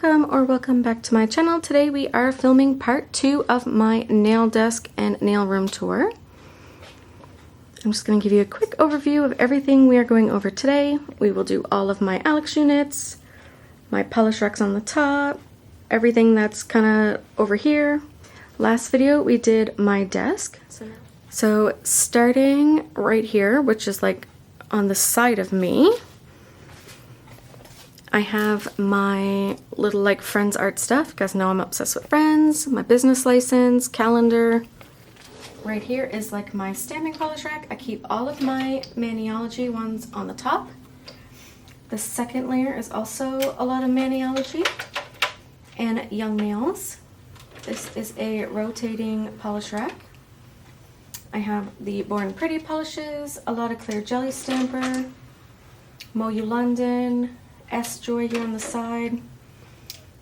welcome back to my channel. Today we are filming part 2 of my nail desk and nail room tour. I'm just going to give you a quick overview of everything we are going over today. We will do all of my Alex units, my polish racks on the top, everything that's kind of over here. Last video we did my desk. So starting right here, which is like on the side of me, I have my little like Friends art stuff. You guys know I'm obsessed with Friends, my business license, calendar. Right here is like my stamping polish rack. I keep all of my Maniology ones on the top. The second layer is also a lot of Maniology and Young Nails. This is a rotating polish rack. I have the Born Pretty polishes, a lot of Clear Jelly Stamper, Moyu London, S-Joy here on the side,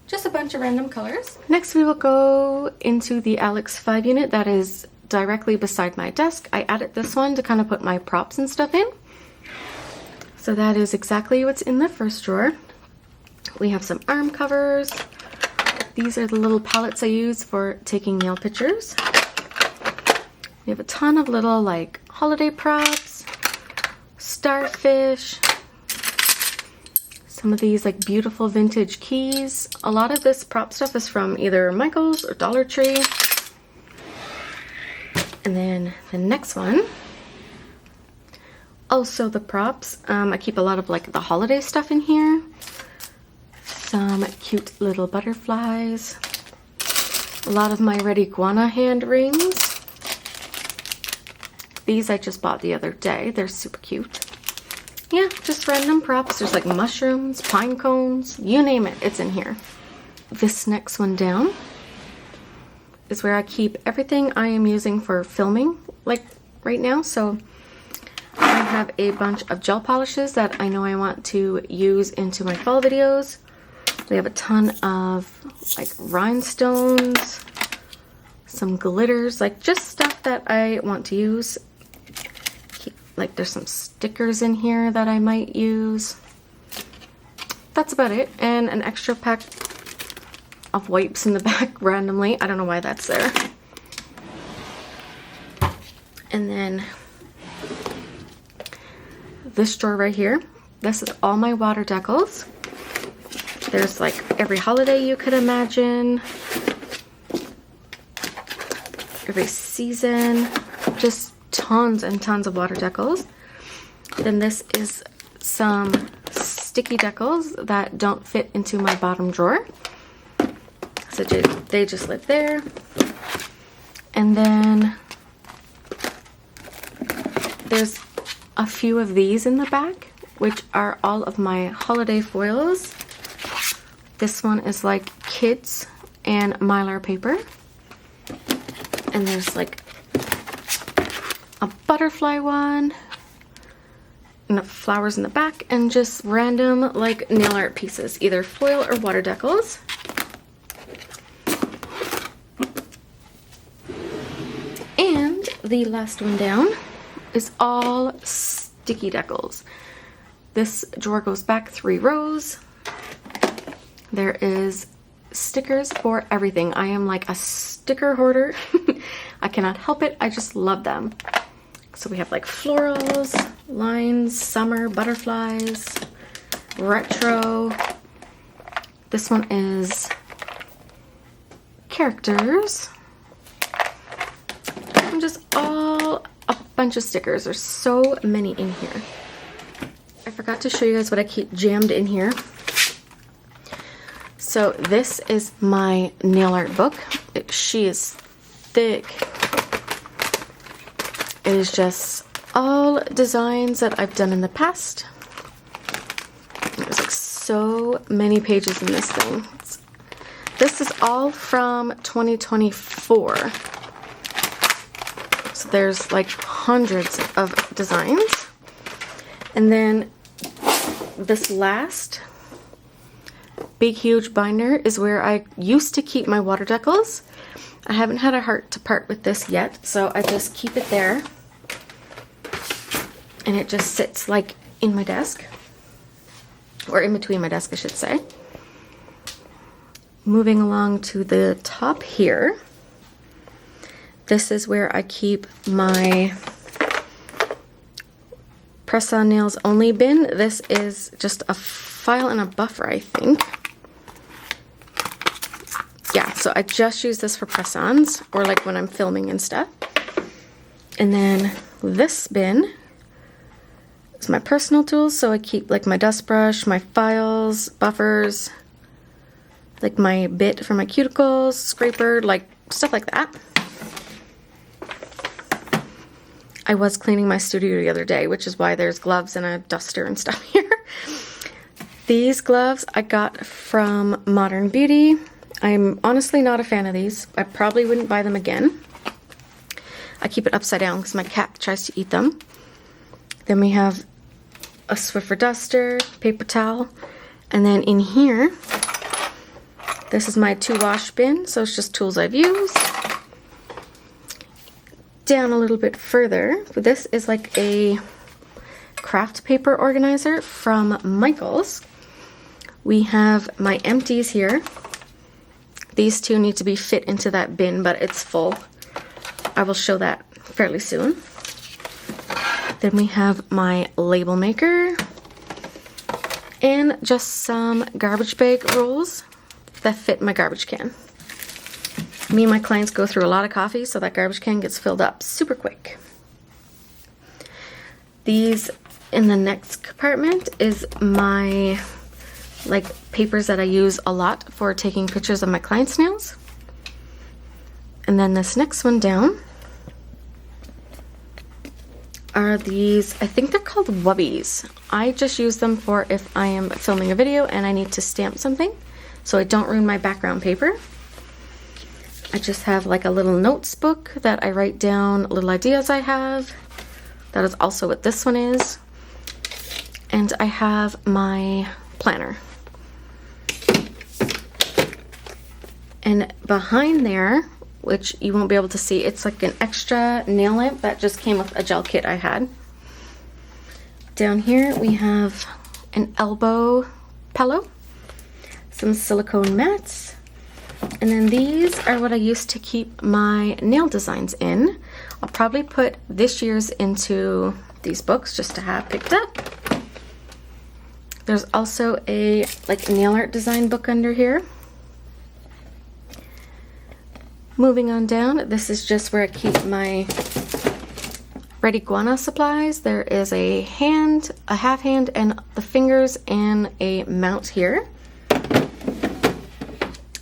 just a bunch of random colors. Next we will go into the Alex 5 unit that is directly beside my desk. I added this one to kind of put my props and stuff in. So that is exactly what's in the first drawer. We have some arm covers. These are the little palettes I use for taking nail pictures. We have a ton of little like holiday props, starfish, some of these like beautiful vintage keys. A lot of this prop stuff is from either Michael's or Dollar Tree. And then the next one, also the props. I keep a lot of like the holiday stuff in here. Some cute little butterflies. A lot of my red iguana hand rings. These I just bought the other day. They're super cute. Yeah, just random props. There's like mushrooms, pine cones, you name it, it's in here. This next one down is where I keep everything I am using for filming, like right now. So I have a bunch of gel polishes that I know I want to use into my fall videos. We have a ton of like rhinestones, some glitters, like just stuff that I want to use. Like there's some stickers in here that I might use. That's about it. And an extra pack of wipes in the back randomly. I don't know why that's there. And then this drawer right here. This is all my water decals. There's like every holiday you could imagine. Every season. Just tons and tons of water decals. Then this is some sticky decals that don't fit into my bottom drawer. So they just live there. And then there's a few of these in the back, which are all of my holiday foils. This one is like kids and Mylar paper. And there's like a butterfly one, and the flowers in the back, and just random like nail art pieces, either foil or water decals. And the last one down is all sticky decals. This drawer goes back 3 rows. There is stickers for everything. I am like a sticker hoarder. I cannot help it. I just love them. So we have like florals, lines, summer, butterflies, retro. This one is characters. And just all a bunch of stickers. There's so many in here. I forgot to show you guys what I keep jammed in here. So this is my nail art book. She is thick. It is just all designs that I've done in the past. There's like so many pages in this thing. This is all from 2024. So there's like hundreds of designs. And then this last big huge binder is where I used to keep my water decals. I haven't had a heart to part with this yet, so I just keep it there. And it just sits like in my desk, or in between my desk I should say. Moving along to the top here, this is where I keep my press-on nails only bin. This is just a file and a buffer, I think. Yeah, so I just use this for press-ons or like when I'm filming and stuff. And then this bin is my personal tools, so I keep like my dust brush, my files, buffers, like my bit for my cuticles, scraper, like stuff like that. I was cleaning my studio the other day, which is why there's gloves and a duster and stuff here. These gloves I got from Modern Beauty. I'm honestly not a fan of these. I probably wouldn't buy them again. I keep it upside down because my cat tries to eat them. Then we have a Swiffer duster, paper towel, and then in here, this is my 2-wash bin, so it's just tools I've used. Down a little bit further, this is like a craft paper organizer from Michaels. We have my empties here. These two need to be fit into that bin, but it's full. I will show that fairly soon. Then we have my label maker and just some garbage bag rolls that fit my garbage can. Me and my clients go through a lot of coffee, so that garbage can gets filled up super quick. These in the next compartment is my like papers that I use a lot for taking pictures of my clients' nails. And then this next one down are these, I think they're called Wubbies. I just use them for if I am filming a video and I need to stamp something so I don't ruin my background paper. I just have like a little notes book that I write down little ideas I have. That is also what this one is. And I have my planner. And behind there, which you won't be able to see, it's like an extra nail lamp that just came with a gel kit I had. Down here we have an elbow pillow, some silicone mats, and then these are what I used to keep my nail designs in. I'll probably put this year's into these books just to have picked up. There's also a like nail art design book under here. Moving on down, this is just where I keep my red iguana supplies. There is a hand, a half hand, and the fingers, and a mount here.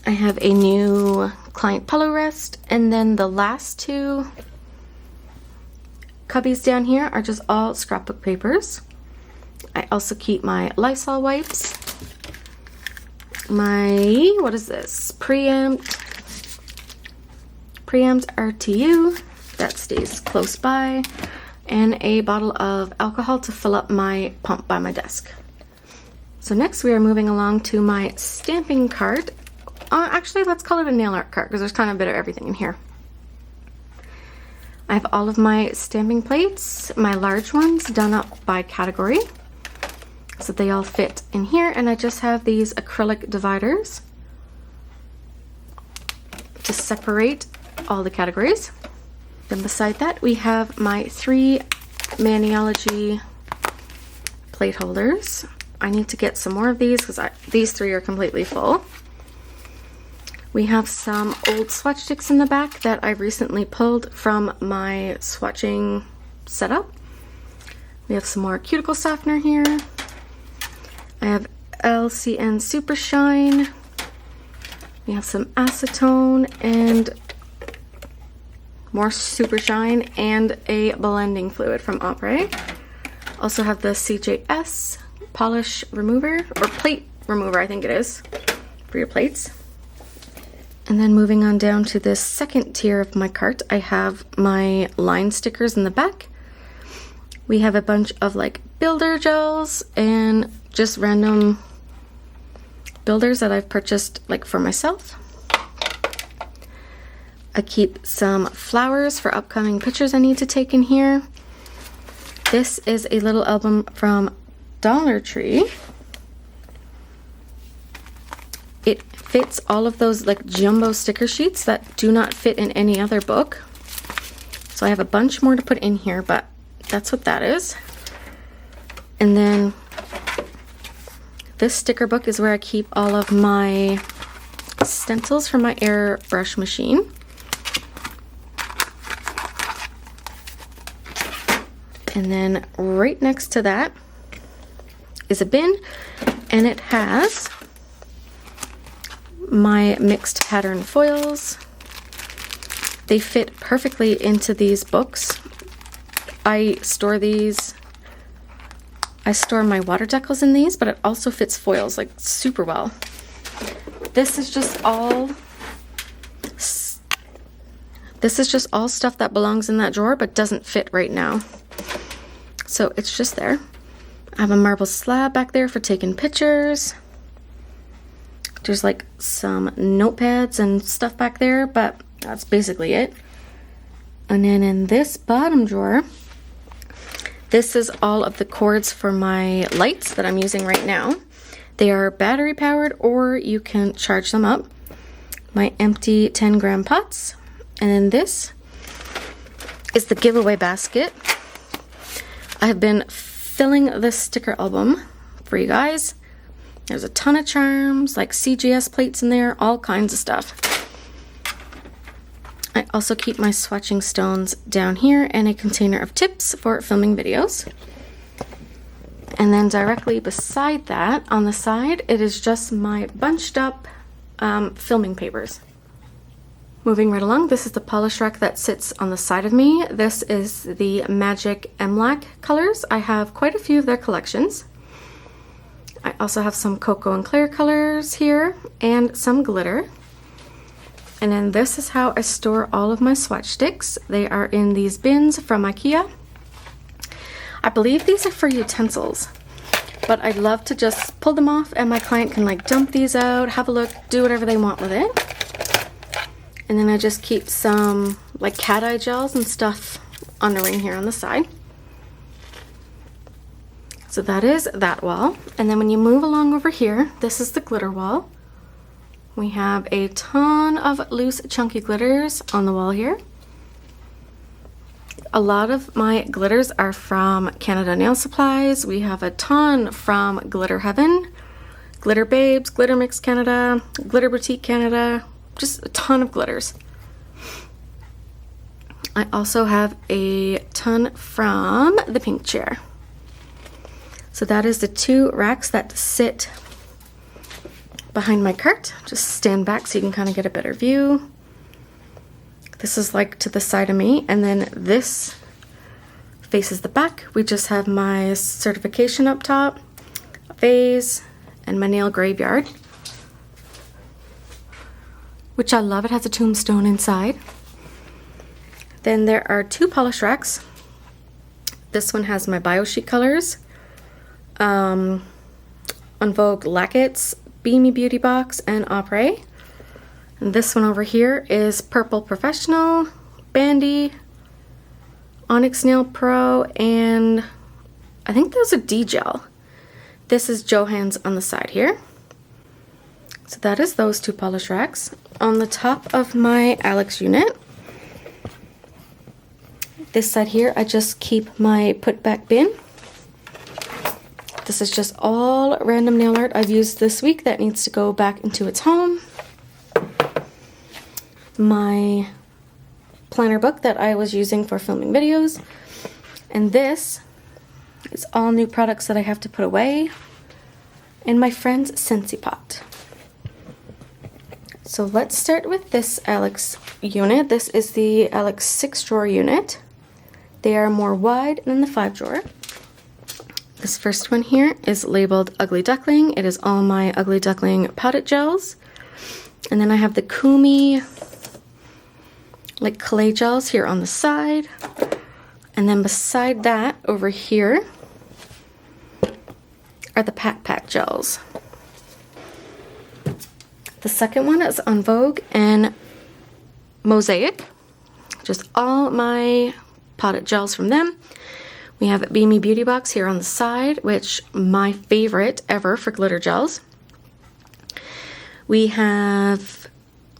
I have a new client pillow rest, and then the last two cubbies down here are just all scrapbook papers. I also keep my Lysol wipes, my, what is this, preempt RTU that stays close by, and a bottle of alcohol to fill up my pump by my desk. So next we are moving along to my stamping cart. Actually, let's call it a nail art cart because there's kind of a bit of everything in here. I have all of my stamping plates, my large ones, done up by category so they all fit in here, and I just have these acrylic dividers to separate all the categories. Then beside that we have my 3 Maniology plate holders. I need to get some more of these because these 3 are completely full. We have some old swatch sticks in the back that I recently pulled from my swatching setup. We have some more cuticle softener here. I have LCN Super Shine. We have some acetone and more Super Shine and a blending fluid from Apres. Also have the CJS polish remover, or plate remover I think it is, for your plates. And then moving on down to this second tier of my cart, I have my line stickers in the back. We have a bunch of like builder gels and just random builders that I've purchased like for myself. I keep some flowers for upcoming pictures I need to take in here. This is a little album from Dollar Tree. It fits all of those like jumbo sticker sheets that do not fit in any other book. So I have a bunch more to put in here, but that's what that is. And then this sticker book is where I keep all of my stencils from my airbrush machine. And then right next to that is a bin, and it has my mixed pattern foils. They fit perfectly into these books. I store my water decals in these, but it also fits foils like super well. This is just all stuff that belongs in that drawer but doesn't fit right now. So it's just there. I have a marble slab back there for taking pictures. There's like some notepads and stuff back there, but that's basically it. And then in this bottom drawer, this is all of the cords for my lights that I'm using right now. They are battery powered, or you can charge them up. My empty 10-gram pots. And then this is the giveaway basket. I have been filling this sticker album for you guys. There's a ton of charms, like CGS plates in there, all kinds of stuff. I also keep my swatching stones down here and a container of tips for filming videos. And then directly beside that, on the side, it is just my bunched up filming papers. Moving right along, this is the polish rack that sits on the side of me. This is the Magic MLAC colors. I have quite a few of their collections. I also have some cocoa and clear colors here and some glitter. And then this is how I store all of my swatch sticks. They are in these bins from Ikea. I believe these are for utensils, but I'd love to just pull them off and my client can like dump these out, have a look, do whatever they want with it. And then I just keep some like cat eye gels and stuff on a ring here on the side. So that is that wall. And then when you move along over here, this is the glitter wall. We have a ton of loose chunky glitters on the wall here. A lot of my glitters are from Canada Nail Supplies. We have a ton from Glitter Heaven, Glitter Babes, Glitter Mix Canada, Glitter Boutique Canada, just a ton of glitters. I also have a ton from the Pink Chair. So that is the two racks that sit behind my cart. Just stand back so you can kind of get a better view. This is like to the side of me, and then this faces the back. We just have my certification up top, a vase, and my nail graveyard, which I love. It has a tombstone inside. Then there are two polish racks. This one has my bio sheet colors, On Vogue Lackets, Beamy Beauty Box, and Apres. And this one over here is Purple Professional, Bandy, Onyx Nail Pro, and I think there's a D-Gel. This is Johann's on the side here. So that is those two polish racks. On the top of my Alex unit, this side here, I just keep my put back bin. This is just all random nail art I've used this week that needs to go back into its home. My planner book that I was using for filming videos. And this is all new products that I have to put away. And my friend's Scentsy pot. So let's start with this Alex unit. This is the Alex 6-drawer unit. They are more wide than the 5-drawer. This first one here is labeled Ugly Duckling. It is all my Ugly Duckling powder gels. And then I have the Kumi like clay gels here on the side. And then beside that over here are the Pat Pat gels. The second one is On Vogue and Mosaic. Just all my potted gels from them. We have Beamy Beauty Box here on the side, which my favorite ever for glitter gels. We have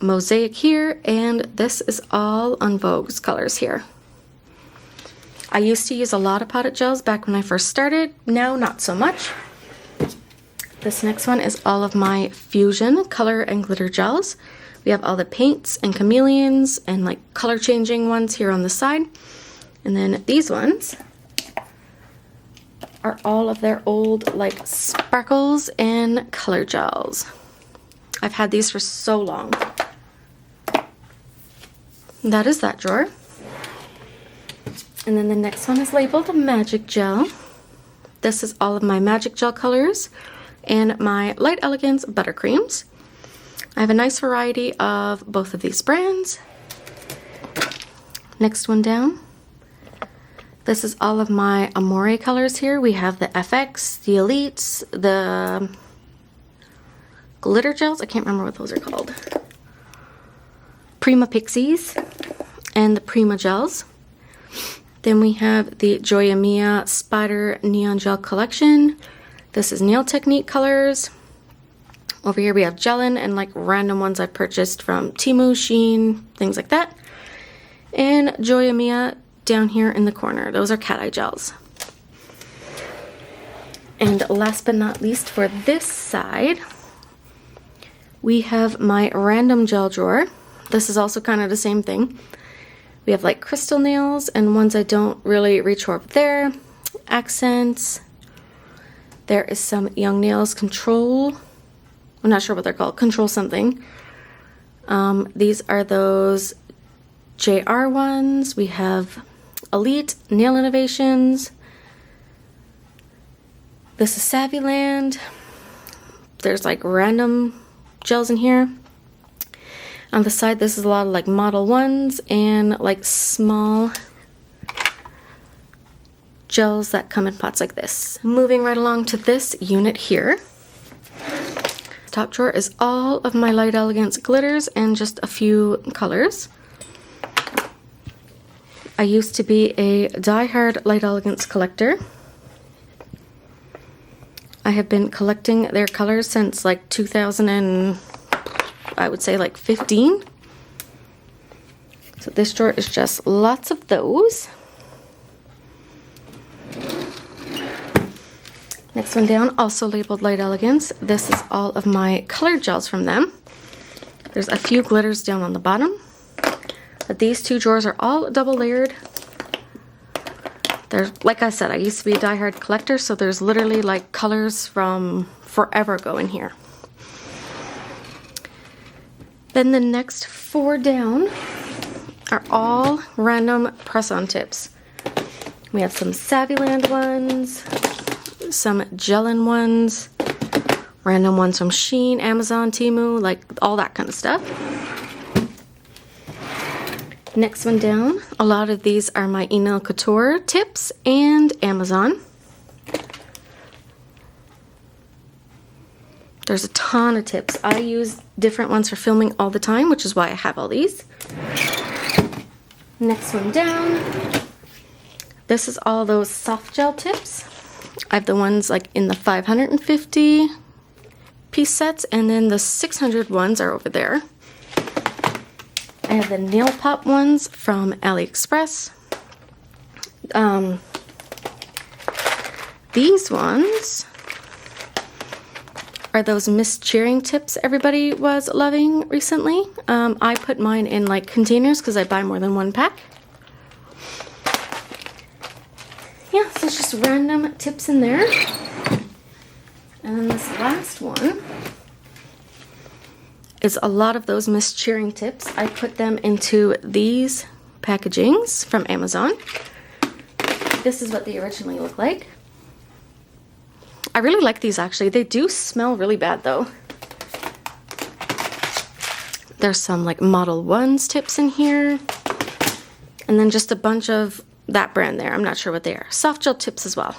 Mosaic here, and this is all on Vogue's colors here. I used to use a lot of potted gels back when I first started. Now, not so much. This next one is all of my Fusion color and glitter gels. We have all the paints and chameleons and like color changing ones here on the side. And then these ones are all of their old like sparkles and color gels. I've had these for so long. That is that drawer. And then the next one is labeled Magic Gel. This is all of my Magic Gel colors and my Light Elegance buttercreams. I have a nice variety of both of these brands. Next one down. This is all of my Amore colors here. We have the FX, the Elites, the glitter gels. I can't remember what those are called. Prima Pixies and the Prima gels. Then we have the Joya Mia Spider Neon Gel Collection. This is Nail Technique colors. Over here we have Gelin and like random ones I purchased from Temu, Shein, things like that. And Joya Mia down here in the corner. Those are cat eye gels. And last but not least for this side, we have my random gel drawer. This is also kind of the same thing. We have like crystal nails and ones I don't really reach for up there. Accents. There is some Young Nails Control. I'm not sure what they're called. Control something. These are those JR ones. We have Elite Nail Innovations. This is Savvyland. There's like random gels in here. On the side, this is a lot of like Model 1s and like small gels that come in pots like this. Moving right along to this unit here. Top drawer is all of my Light Elegance glitters and just a few colors. I used to be a die-hard Light Elegance collector. I have been collecting their colors since like 2000 and I would say like 15. So this drawer is just lots of those. Next one down, also labeled Light Elegance. This is all of my colored gels from them. There's a few glitters down on the bottom. But these two drawers are all double layered. There's, like I said, I used to be a die-hard collector, so there's literally like colors from forever ago in here. Then the next four down are all random press-on tips. We have some Savvyland ones, some Gelin ones, random ones from Shein, Amazon, Temu, like all that kind of stuff. Next one down, a lot of these are my Enel Couture tips and Amazon. There's a ton of tips. I use different ones for filming all the time, which is why I have all these. Next one down. This is all those soft gel tips. I have the ones like in the 550 piece sets, and then the 600 ones are over there. I have the nail pop ones from AliExpress. These ones are those mist cheering tips everybody was loving recently. I put mine in like containers because I buy more than one pack. Yeah, so it's just random tips in there. And then this last one is a lot of those mist cheering tips. I put them into these packagings from Amazon. This is what they originally look like. I really like these actually. They do smell really bad though. There's some like Model 1s tips in here. And then just a bunch of that brand there. I'm not sure what they are. Soft gel tips as well.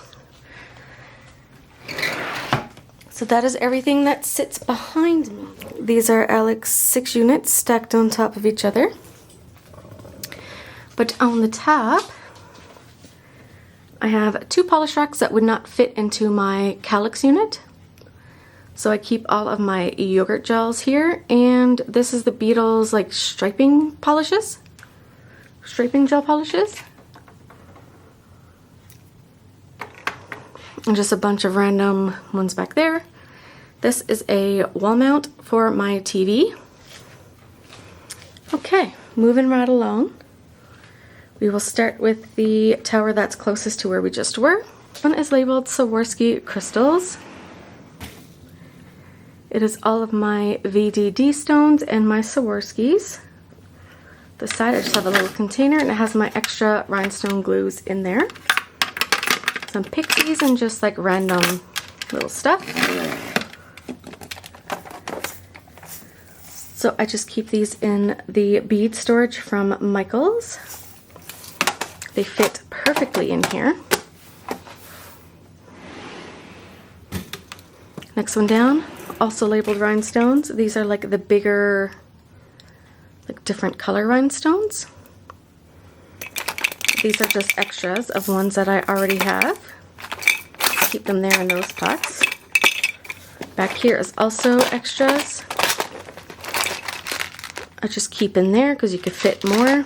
So that is everything that sits behind me. These are Alex 6 units stacked on top of each other. But on the top, I have 2 polish racks that would not fit into my Calyx unit. So I keep all of my yogurt gels here, and this is the Beetles like striping polishes. Striping gel polishes. And just a bunch of random ones back there. This is a wall mount for my TV. Okay, moving right along. We will start with the tower that's closest to where we just were. One is labeled Swarovski crystals. It is all of my VDD stones and my Swarovskis. The side I just have a little container and it has my extra rhinestone glues in there. Some pixies and just like random little stuff. So I just keep these in the bead storage from Michaels. They fit perfectly in here. Next one down, also labeled rhinestones. These are like the bigger, like different color rhinestones. These are just extras of ones that I already have. Keep them there in those pots. Back here is also extras. I just keep in there because you could fit more.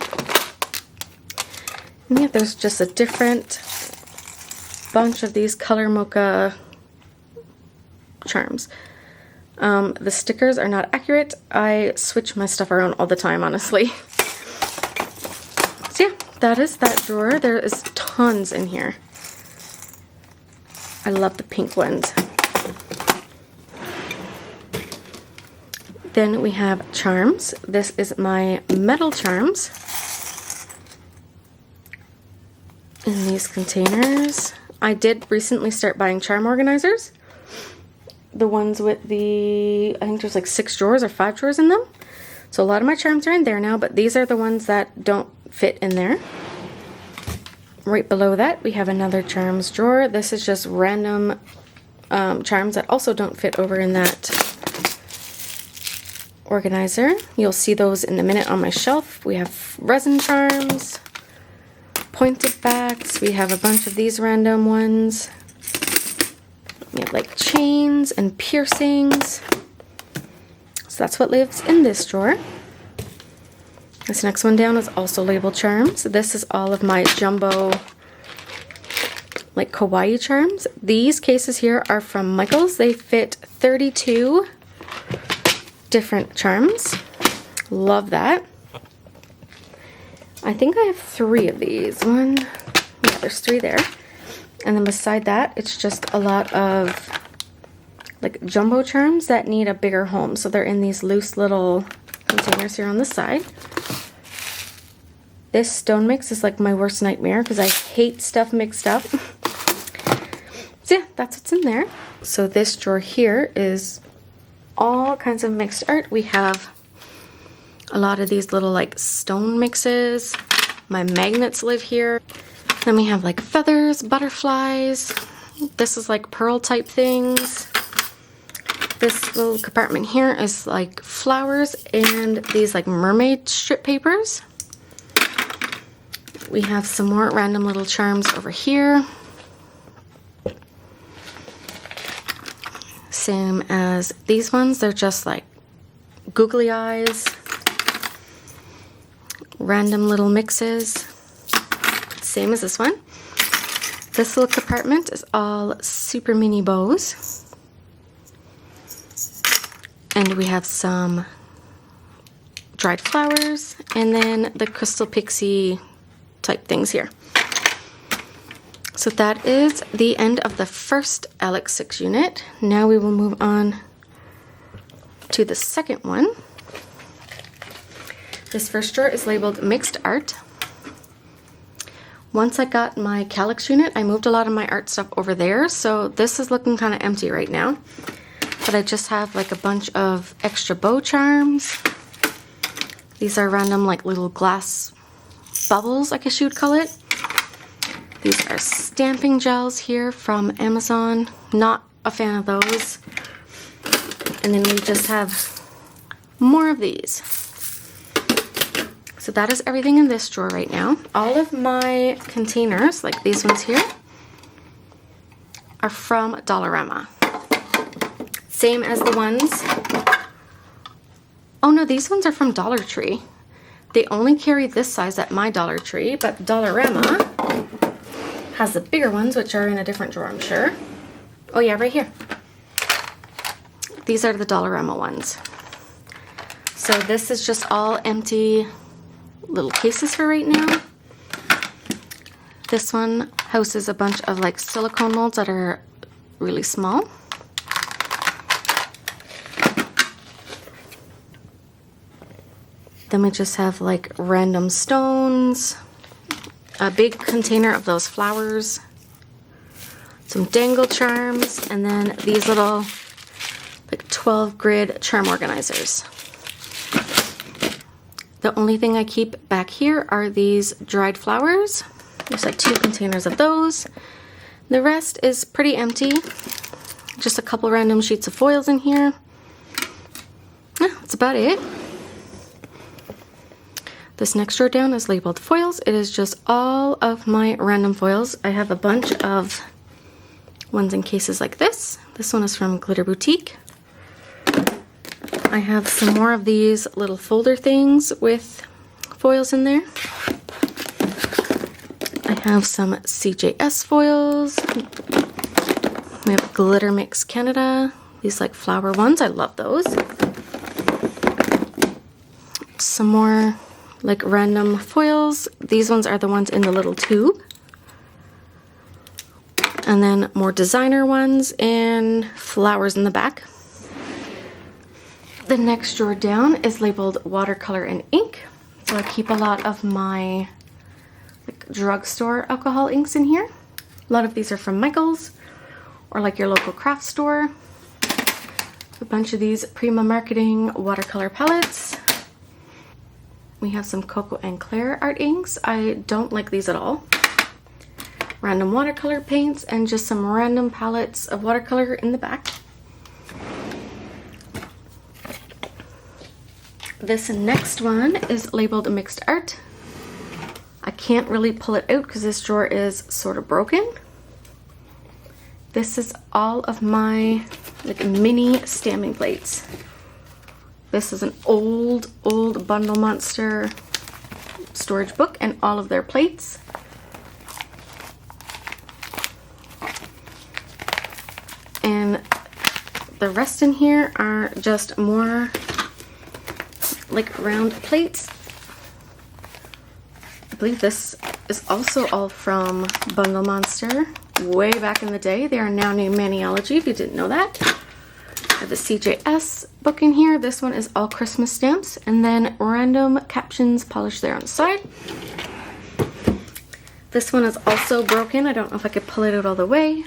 And yeah, there's just a different bunch of these color mocha charms. The stickers are not accurate. I switch my stuff around all the time, honestly. So yeah, that is that drawer. There is tons in here. I love the pink ones. Then we have charms. This is my metal charms in these containers. I did recently start buying charm organizers. The ones with the, I think there's like 6 drawers or 5 drawers in them. So a lot of my charms are in there now, but these are the ones that don't fit in there. Right below that, we have another charms drawer. This is just random charms that also don't fit over in that organizer. You'll see those in a minute on my shelf. We have resin charms, pointed backs. We have a bunch of these random ones. We have like chains and piercings. So that's what lives in this drawer. This next one down is also labeled charms. This is all of my jumbo like Kawaii charms. These cases here are from Michaels. They fit 32 different charms. Love that. I think I have 3 of these. One, yeah, there's 3 there. And then beside that, it's just a lot of like jumbo charms that need a bigger home. So they're in these loose little containers here on the side. This stone mix is like my worst nightmare because I hate stuff mixed up. So yeah, that's what's in there. So this drawer here is all kinds of mixed art. We have a lot of these little like stone mixes. My magnets live here. Then we have like feathers, butterflies. This is like pearl type things. This little compartment here is like flowers and these like mermaid strip papers. We have some more random little charms over here. Same as these ones. They're just like googly eyes. Random little mixes. Same as this one. This little compartment is all super mini bows. And we have some dried flowers and then the crystal pixie type things here. So that is the end of the first Alex 6 unit. Now we will move on to the second one. This first drawer is labeled mixed art. Once I got my Alex unit, I moved a lot of my art stuff over there, so this is looking kind of empty right now. But I just have like a bunch of extra bow charms. These are random like little glass bubbles, I guess you would call it. These are stamping gels here from Amazon. Not a fan of those. And then we just have more of these. So that is everything in this drawer right now. All of my containers, like these ones here, are from Dollarama. Same as the ones. Oh no, these ones are from Dollar Tree. They only carry this size at my Dollar Tree, but Dollarama has the bigger ones, which are in a different drawer, I'm sure. Oh yeah, right here. These are the Dollarama ones. So this is just all empty little cases for right now. This one houses a bunch of like silicone molds that are really small. Then we just have like random stones, a big container of those flowers, some dangle charms, and then these little like 12 grid charm organizers. The only thing I keep back here are these dried flowers. There's like 2 containers of those. The rest is pretty empty. Just a couple random sheets of foils in here. Yeah, that's about it. This next drawer down is labeled foils. It is just all of my random foils. I have a bunch of ones in cases like this. This one is from Glitter Boutique. I have some more of these little folder things with foils in there. I have some CJS foils. We have Glitter Mix Canada. These like flower ones. I love those. Some more like random foils. These ones are the ones in the little tube. And then more designer ones and flowers in the back. The next drawer down is labeled watercolor and ink. So I keep a lot of my like drugstore alcohol inks in here. A lot of these are from Michael's or like your local craft store. A bunch of these Prima Marketing watercolor palettes. We have some Coco and Claire art inks. I don't like these at all. Random watercolor paints and just some random palettes of watercolor in the back. This next one is labeled mixed art. I can't really pull it out because this drawer is sort of broken. This is all of my like mini stamping plates. This is an old Bundle Monster storage book and all of their plates. And the rest in here are just more like round plates. I believe this is also all from Bundle Monster way back in the day. They are now named Maniology, if you didn't know that. I have a CJS book in here. This one is all Christmas stamps and then random captions polished there on the side. This one is also broken. I don't know if I could pull it out all the way,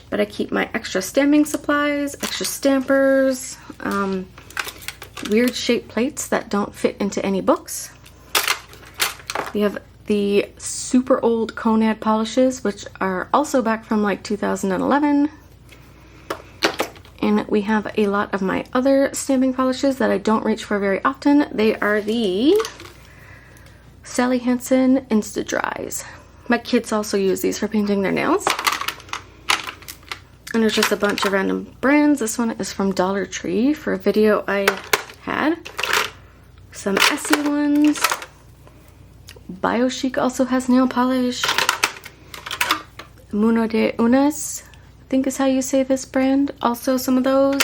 but I keep my extra stamping supplies, extra stampers, weird shaped plates that don't fit into any books. We have the super old Conad polishes, which are also back from like 2011. And we have a lot of my other stamping polishes that I don't reach for very often. They are the Sally Hansen Insta Dries. My kids also use these for painting their nails. And there's just a bunch of random brands. This one is from Dollar Tree for a video I had. Some Essie ones. BioChic also has nail polish. Muno de Unas, I think is how you say this brand. Also some of those.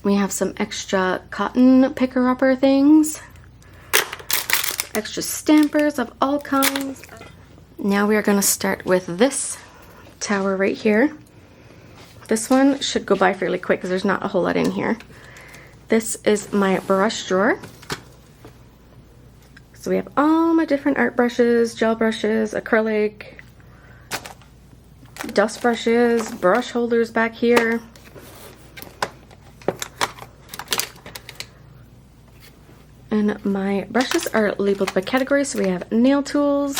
We have some extra cotton picker-upper things. Extra stampers of all kinds. Now we are going to start with this tower right here. This one should go by fairly quick because there's not a whole lot in here. This is my brush drawer. So we have all my different art brushes, gel brushes, acrylic, dust brushes, brush holders back here. And my brushes are labeled by category. So we have nail tools,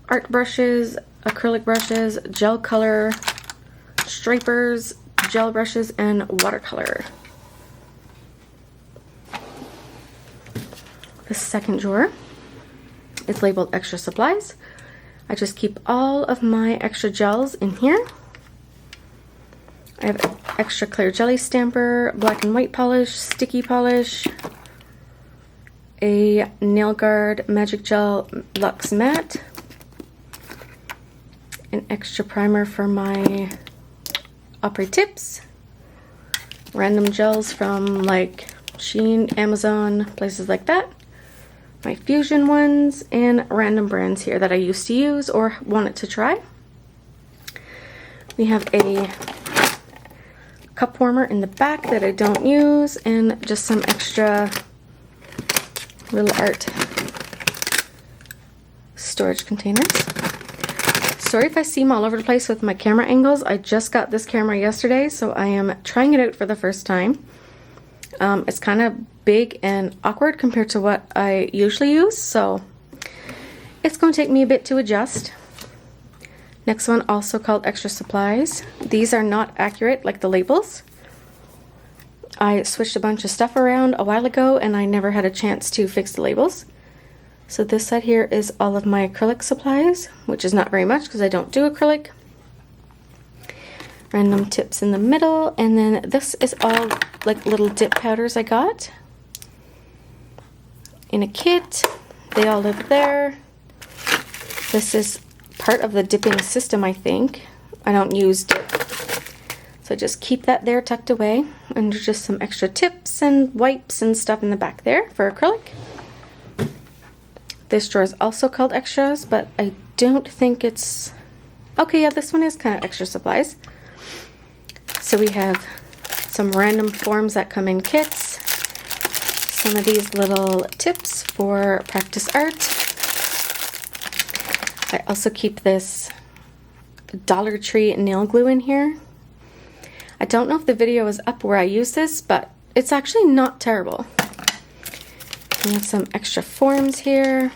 art brushes, acrylic brushes, gel color, stripers, gel brushes, and watercolor. The second drawer is labeled extra supplies. I just keep all of my extra gels in here. I have extra clear jelly stamper, black and white polish, sticky polish, a nail guard magic gel luxe matte, an extra primer for my opera tips, random gels from like Shein, Amazon, places like that, my fusion ones, and random brands here that I used to use or wanted to try. We have a cup warmer in the back that I don't use, and just some extra little art storage containers. Sorry if I seem all over the place with my camera angles. I just got this camera yesterday, so I am trying it out for the first time. It's kind of big and awkward compared to what I usually use, so it's going to take me a bit to adjust. Next one, also called extra supplies. These are not accurate like the labels. I switched a bunch of stuff around a while ago and I never had a chance to fix the labels. So this side here is all of my acrylic supplies, which is not very much because I don't do acrylic. Random tips in the middle, and then this is all like little dip powders I got in a kit. They all live there. This is part of the dipping system, I think. I don't use dip, so I just keep that there tucked away. And there's just some extra tips and wipes and stuff in the back there for acrylic. This drawer is also called extras, but I don't think it's... Okay, yeah, this one is kind of extra supplies. So we have some random forms that come in kits, some of these little tips for practice art. I also keep this Dollar Tree nail glue in here. I don't know if the video is up where I use this, but it's actually not terrible. We have some extra forms here,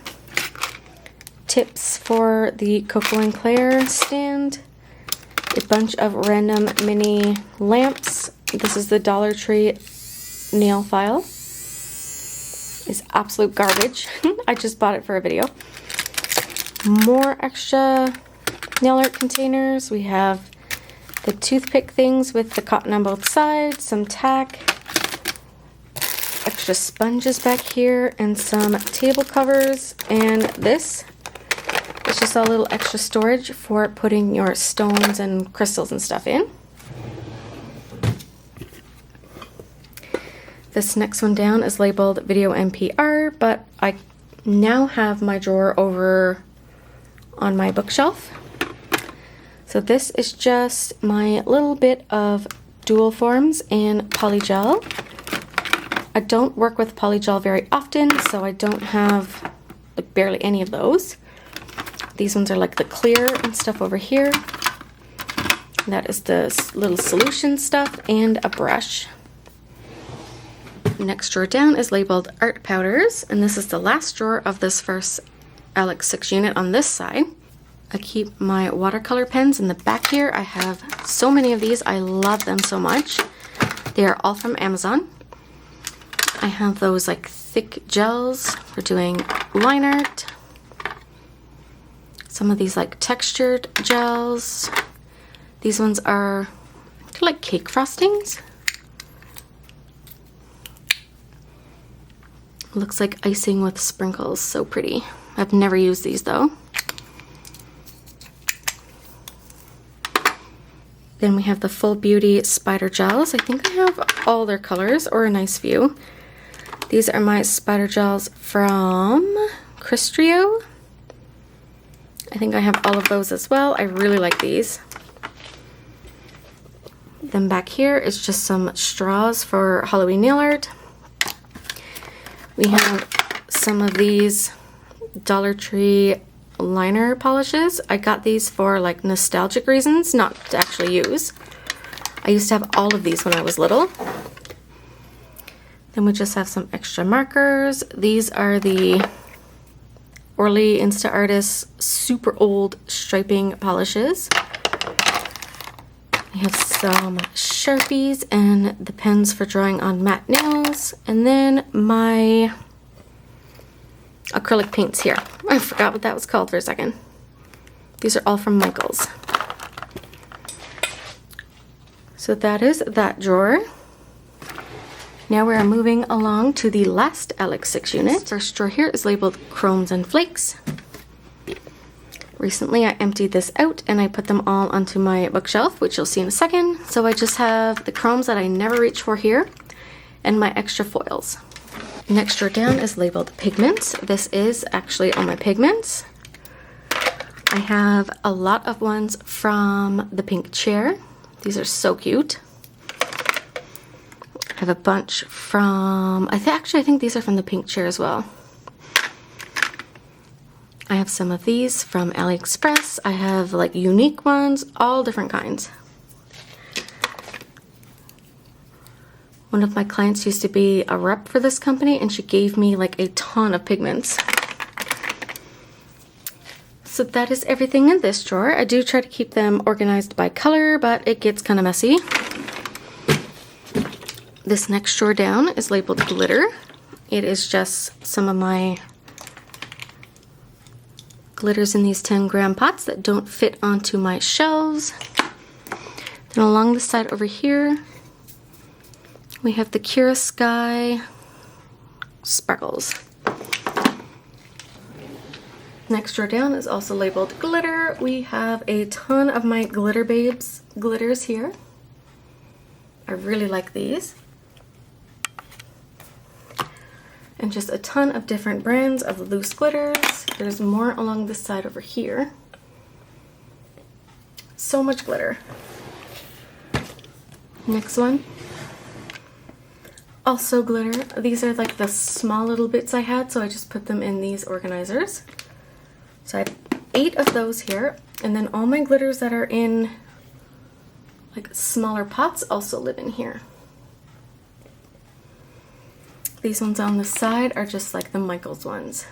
tips for the Coco and Claire stand, a bunch of random mini lamps. This is the Dollar Tree nail file. It's absolute garbage. I just bought it for a video. More extra nail art containers. We have the toothpick things with the cotton on both sides, some tack, extra sponges back here, and some table covers. And this is just a little extra storage for putting your stones and crystals and stuff in. This next one down is labeled Video NPR, but I now have my drawer over on my bookshelf. So this is just my little bit of dual forms and polygel. I don't work with polygel very often, so I don't have like barely any of those. These ones are like the clear and stuff over here. That is the little solution stuff and a brush. Next drawer down is labeled Art Powders, and this is the last drawer of this first Alex 6 unit on this side. I keep my watercolor pens in the back here. I have so many of these. I love them so much. They are all from Amazon. I have those like thick gels for doing line art. Some of these like textured gels. These ones are like cake frostings. Looks like icing with sprinkles. So pretty. I've never used these though. Then we have the Full Beauty Spider Gels. I think I have all their colors, or a nice few. These are my spider gels from Cristrio. I think I have all of those as well. I really like these. Then back here is just some straws for Halloween nail art. We have some of these Dollar Tree liner polishes. I got these for like nostalgic reasons, not to actually use. I used to have all of these when I was little. Then we just have some extra markers. These are the Orly Insta Artist super old striping polishes. We have some Sharpies and the pens for drawing on matte nails. And then my acrylic paints here. I forgot what that was called for a second. These are all from Michaels. So that is that drawer. Now we are moving along to the last Alex 6 unit. First drawer here is labeled Chromes and Flakes. Recently I emptied this out and I put them all onto my bookshelf, which you'll see in a second. So I just have the chromes that I never reach for here and my extra foils. Next drawer down is labeled Pigment. This is actually all my pigments. I have a lot of ones from the pink chair. These are so cute. I have a bunch from, actually I think these are from the pink chair as well. I have some of these from AliExpress. I have like unique ones, all different kinds. One of my clients used to be a rep for this company and she gave me like a ton of pigments. So that is everything in this drawer. I do try to keep them organized by color, but it gets kind of messy. This next drawer down is labeled Glitter. It is just some of my glitters in these 10-gram pots that don't fit onto my shelves. Then along the side over here, we have the Kira Sky sparkles. Next drawer down is also labeled Glitter. We have a ton of my Glitter Babes glitters here. I really like these. And just a ton of different brands of loose glitters. There's more along this side over here. So much glitter. Next one. Also glitter. These are like the small little bits I had, so I just put them in these organizers. So I have 8 of those here. And then all my glitters that are in like smaller pots also live in here. These ones on the side are just like the Michaels ones.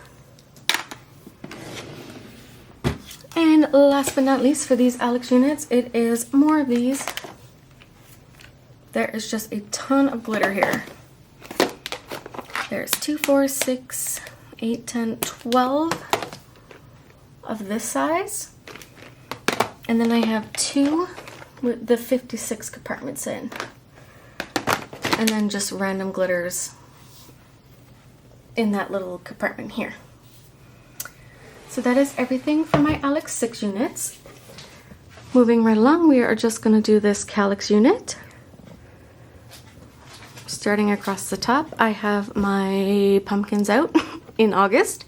And last but not least for these Alex units, it is more of these. There is just a ton of glitter here. There's 2, 4, 6, 8, 10, 12 of this size. And then I have 2 with the 56 compartments in. And then just random glitters in that little compartment here. So that is everything for my Alex 6 units. Moving right along, we are just going to do this Calyx unit. Starting across the top, I have my pumpkins out in August.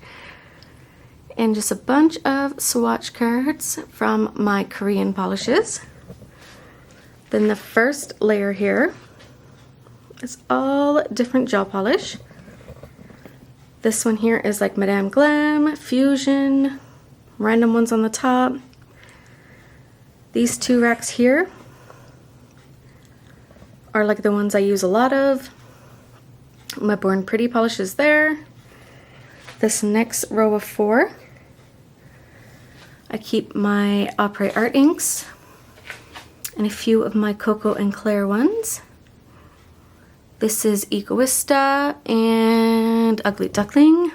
And just a bunch of swatch cards from my Korean polishes. Then the first layer here is all different gel polish. This one here is like Madame Glam, Fusion, random ones on the top. These 2 racks here are like the ones I use a lot of. My Born Pretty polish is there. This next row of 4, I keep my Apres Art inks and a few of my Coco and Claire ones. This is Egoista and Ugly Duckling.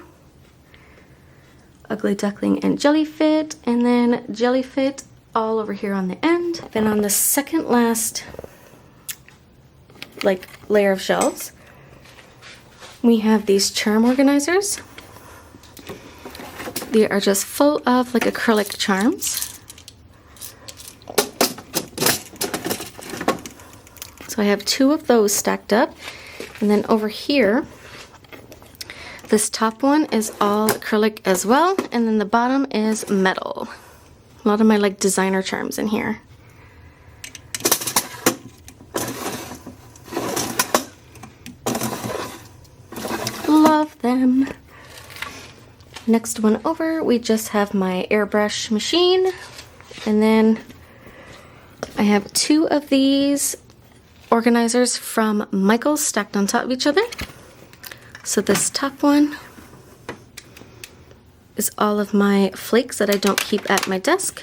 Ugly Duckling and Jellyfit, and then Jellyfit all over here on the end. Then on the second last like layer of shelves, we have these charm organizers. They are just full of like acrylic charms. So I have 2 of those stacked up. And then over here, this top one is all acrylic as well. And then the bottom is metal. A lot of my like designer charms in here. Love them. Next one over, we just have my airbrush machine. And then I have 2 of these organizers from Michaels stacked on top of each other. So this top one is all of my flakes that I don't keep at my desk.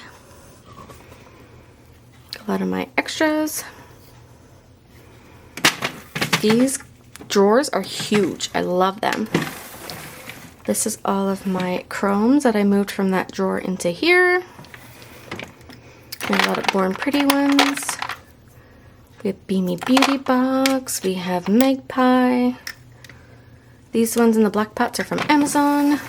A lot of my extras. These drawers are huge. I love them. This is all of my chromes that I moved from that drawer into here. And a lot of Born Pretty ones. We have Beamy Beauty Box. We have Magpie. These ones in the black pots are from Amazon.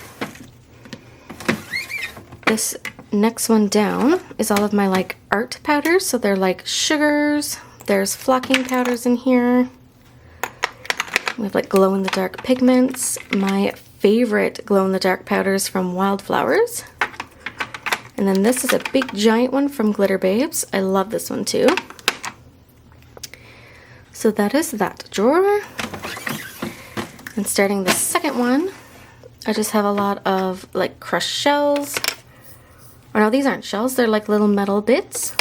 This next one down is all of my like art powders. So they're like sugars. There's flocking powders in here. We have like glow-in-the-dark pigments. My favorite glow-in-the-dark powders from Wildflowers. And then this is a big giant one from Glitter Babes. I love this one too. So that is that drawer. And starting the second one, I just have a lot of like crushed shells. Or no, these aren't shells, they're like little metal bits.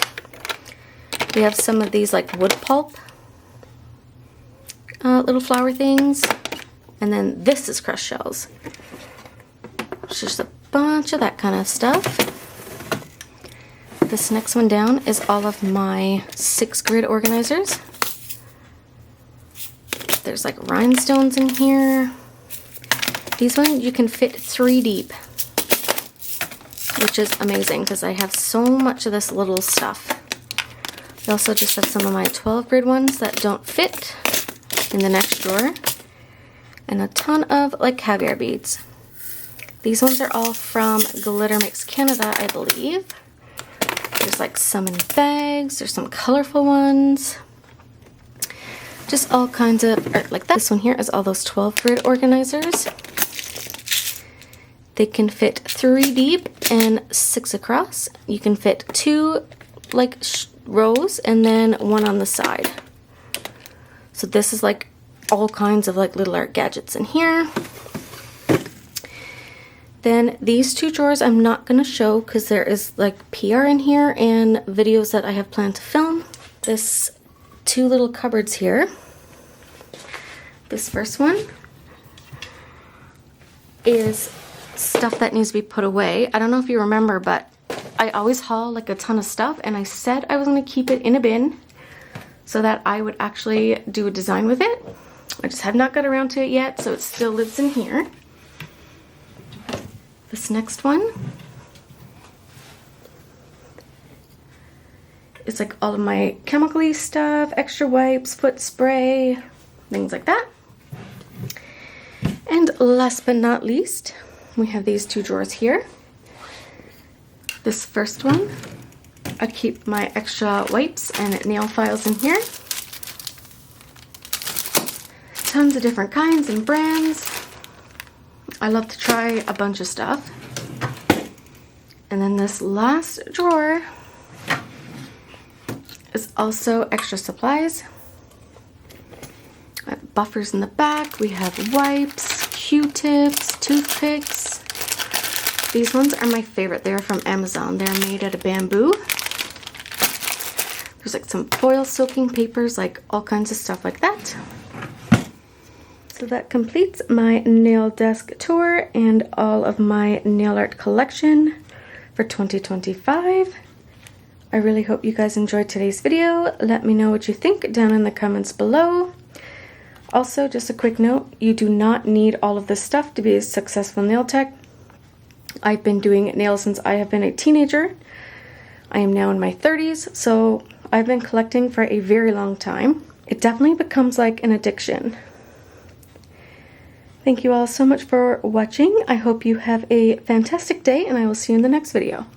We have some of these like wood pulp little flower things. And then this is crushed shells. It's just a bunch of that kind of stuff. This next one down is all of my 6 grid organizers. There's like rhinestones in here. These ones you can fit 3 deep, which is amazing because I have so much of this little stuff. I also just have some of my 12 grid ones that don't fit in the next drawer, and a ton of like caviar beads. These ones are all from Glitter Mix Canada, I believe. There's like some in bags, there's some colorful ones. Just all kinds of art like that. This one here is all those 12 grid organizers. They can fit 3 deep and 6 across. You can fit 2 like rows and then 1 on the side. So this is like all kinds of like little art gadgets in here. Then these 2 drawers I'm not going to show because there is like PR in here and videos that I have planned to film. This 2 little cupboards here. This first one is stuff that needs to be put away. I don't know if you remember, but I always haul like a ton of stuff, and I said I was going to keep it in a bin so that I would actually do a design with it. I just have not got around to it yet, so it still lives in here. This next one is like all of my chemical-y stuff, extra wipes, foot spray, things like that. And last but not least, we have these 2 drawers here. This first one, I keep my extra wipes and nail files in here. Tons of different kinds and brands. I love to try a bunch of stuff. And then this last drawer is also extra supplies. I have buffers in the back. We have wipes, Q-tips, toothpicks. These ones are my favorite. They're from Amazon. They're made out of bamboo. There's like some foil soaking papers, like all kinds of stuff like that. So that completes my nail desk tour and all of my nail art collection for 2025. I really hope you guys enjoyed today's video. Let me know what you think down in the comments below. Also, just a quick note, you do not need all of this stuff to be a successful nail tech. I've been doing nails since I have been a teenager. I am now in my 30s, so I've been collecting for a very long time. It definitely becomes like an addiction. Thank you all so much for watching. I hope you have a fantastic day, and I will see you in the next video.